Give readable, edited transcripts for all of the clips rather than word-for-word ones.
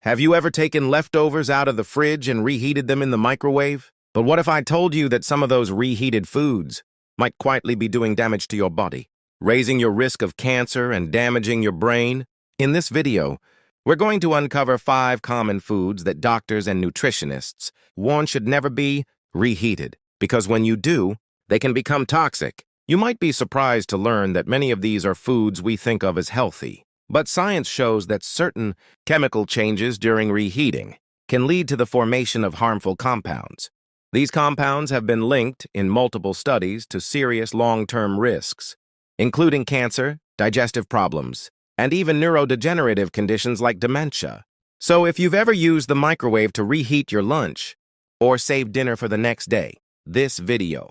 Have you ever taken leftovers out of the fridge and reheated them in the microwave? But what if I told you that some of those reheated foods might quietly be doing damage to your body, raising your risk of cancer and damaging your brain? In this video, we're going to uncover 5 common foods that doctors and nutritionists warn should never be reheated, because when you do, they can become toxic. You might be surprised to learn that many of these are foods we think of as healthy. But science shows that certain chemical changes during reheating can lead to the formation of harmful compounds. These compounds have been linked in multiple studies to serious long-term risks, including cancer, digestive problems, and even neurodegenerative conditions like dementia. So if you've ever used the microwave to reheat your lunch or save dinner for the next day, this video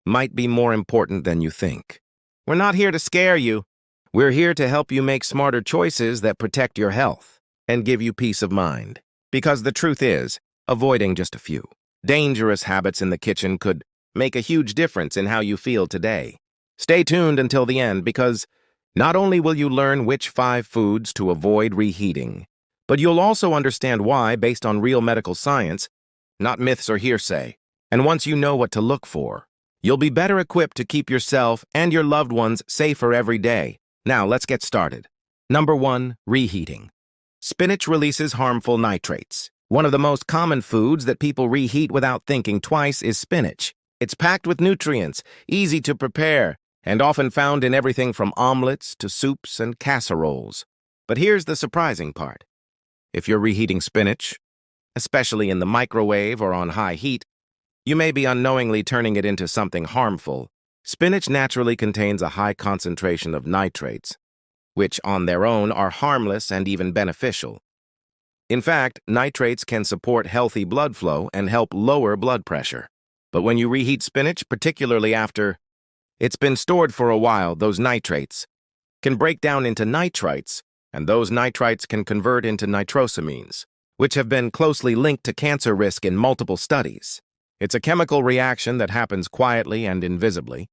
might be more important than you think. We're not here to scare you. We're here to help you make smarter choices that protect your health and give you peace of mind. Because the truth is, avoiding just a few dangerous habits in the kitchen could make a huge difference in how you feel today. Stay tuned until the end, because not only will you learn which 5 foods to avoid reheating, but you'll also understand why based on real medical science, not myths or hearsay. And once you know what to look for, you'll be better equipped to keep yourself and your loved ones safer every day. Now, let's get started. Number 1, reheating. Spinach releases harmful nitrates. One of the most common foods that people reheat without thinking twice is spinach. It's packed with nutrients, easy to prepare, and often found in everything from omelets to soups and casseroles. But here's the surprising part. If you're reheating spinach, especially in the microwave or on high heat, you may be unknowingly turning it into something harmful. Spinach naturally contains a high concentration of nitrates, which on their own are harmless and even beneficial. In fact, nitrates can support healthy blood flow and help lower blood pressure. But when you reheat spinach, particularly after it's been stored for a while, those nitrates can break down into nitrites, and those nitrites can convert into nitrosamines, which have been closely linked to cancer risk in multiple studies. It's a chemical reaction that happens quietly and invisibly,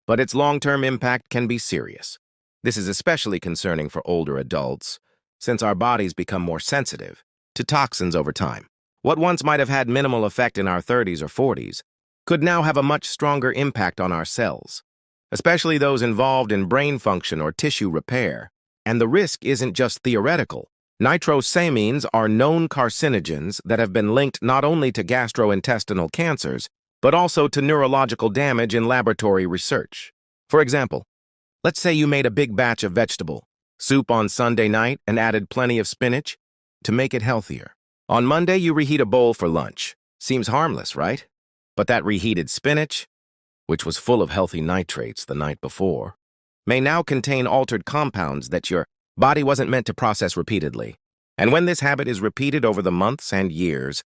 but its long-term impact can be serious. This is especially concerning for older adults, since our bodies become more sensitive to toxins over time. What once might have had minimal effect in our 30s or 40s could now have a much stronger impact on our cells, especially those involved in brain function or tissue repair. And the risk isn't just theoretical. Nitrosamines are known carcinogens that have been linked not only to gastrointestinal cancers, but also to neurological damage in laboratory research. For example, let's say you made a big batch of vegetable soup on Sunday night and added plenty of spinach to make it healthier. On Monday, you reheat a bowl for lunch. Seems harmless, right? But that reheated spinach, which was full of healthy nitrates the night before, may now contain altered compounds that your body wasn't meant to process repeatedly. And when this habit is repeated over the months and years,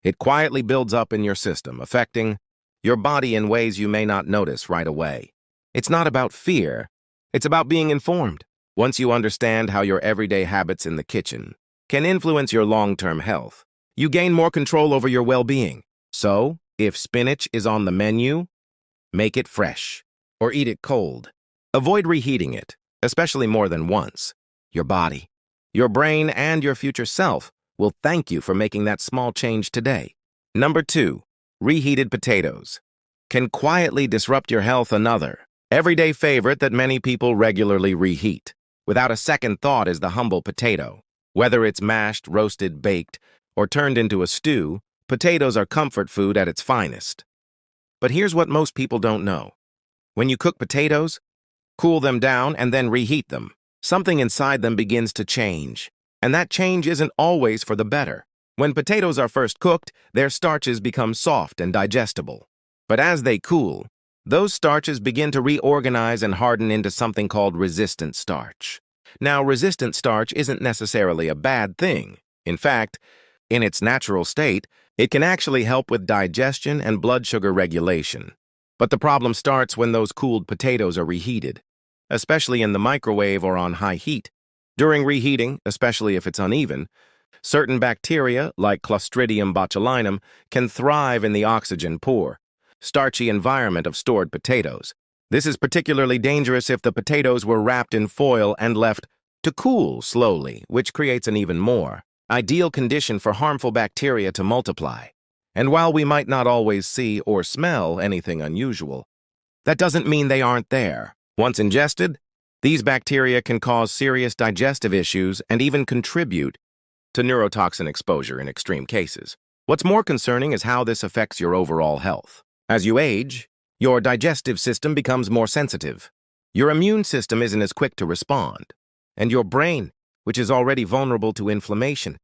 it quietly builds up in your system, affecting your body in ways you may not notice right away. It's not about fear. It's about being informed. Once you understand how your everyday habits in the kitchen can influence your long-term health, you gain more control over your well-being. So, if spinach is on the menu, make it fresh or eat it cold. Avoid reheating it, especially more than once. Your body, your brain, and your future self will thank you for making that small change today. Number 2, reheated potatoes can quietly disrupt your health. Another everyday favorite that many people regularly reheat without a second thought is the humble potato. Whether it's mashed, roasted, baked, or turned into a stew, potatoes are comfort food at its finest. But here's what most people don't know. When you cook potatoes, cool them down and then reheat them, something inside them begins to change. And that change isn't always for the better. When potatoes are first cooked, their starches become soft and digestible. But as they cool, those starches begin to reorganize and harden into something called resistant starch. Now, resistant starch isn't necessarily a bad thing. In fact, in its natural state, it can actually help with digestion and blood sugar regulation. But the problem starts when those cooled potatoes are reheated, especially in the microwave or on high heat. During reheating, especially if it's uneven, certain bacteria, like Clostridium botulinum, can thrive in the oxygen-poor, starchy environment of stored potatoes. This is particularly dangerous if the potatoes were wrapped in foil and left to cool slowly, which creates an even more ideal condition for harmful bacteria to multiply. And while we might not always see or smell anything unusual, that doesn't mean they aren't there. Once ingested, these bacteria can cause serious digestive issues and even contribute to neurotoxin exposure in extreme cases. What's more concerning is how this affects your overall health. As you age, your digestive system becomes more sensitive. Your immune system isn't as quick to respond, and your brain, which is already vulnerable to inflammation,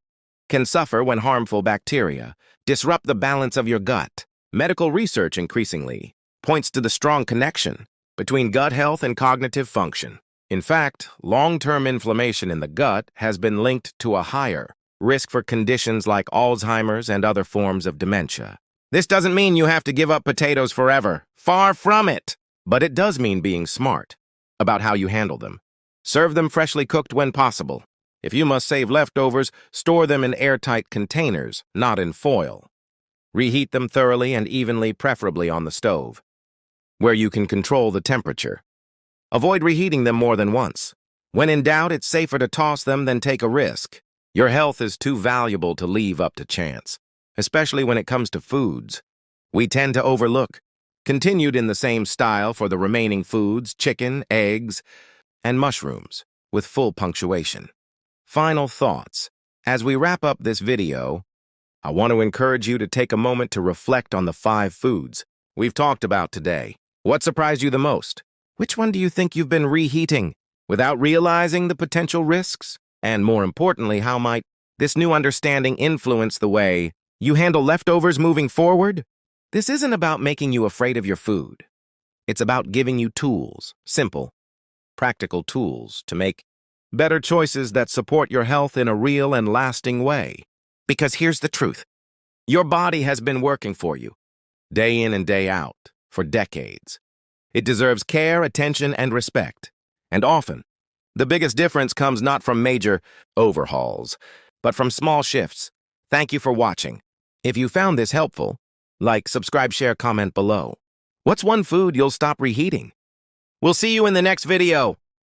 can suffer when harmful bacteria disrupt the balance of your gut. Medical research increasingly points to the strong connection between gut health and cognitive function. In fact, long-term inflammation in the gut has been linked to a higher risk for conditions like Alzheimer's and other forms of dementia. This doesn't mean you have to give up potatoes forever. Far from it. But it does mean being smart about how you handle them. Serve them freshly cooked when possible. If you must save leftovers, store them in airtight containers, not in foil. Reheat them thoroughly and evenly, preferably on the stove, where you can control the temperature. Avoid reheating them more than once. When in doubt, it's safer to toss them than take a risk. Your health is too valuable to leave up to chance, especially when it comes to foods we tend to overlook. Continued in the same style for the remaining foods, chicken, eggs, and mushrooms, with full punctuation. Final thoughts. As we wrap up this video, I want to encourage you to take a moment to reflect on the 5 foods we've talked about today. What surprised you the most? Which one do you think you've been reheating without realizing the potential risks? And more importantly, how might this new understanding influence the way you handle leftovers moving forward? This isn't about making you afraid of your food. It's about giving you tools, simple, practical tools, to make better choices that support your health in a real and lasting way. Because here's the truth. Your body has been working for you, day in and day out, for decades. It deserves care, attention, and respect. And often, the biggest difference comes not from major overhauls, but from small shifts. Thank you for watching. If you found this helpful, like, subscribe, share, comment below. What's one food you'll stop reheating? We'll see you in the next video.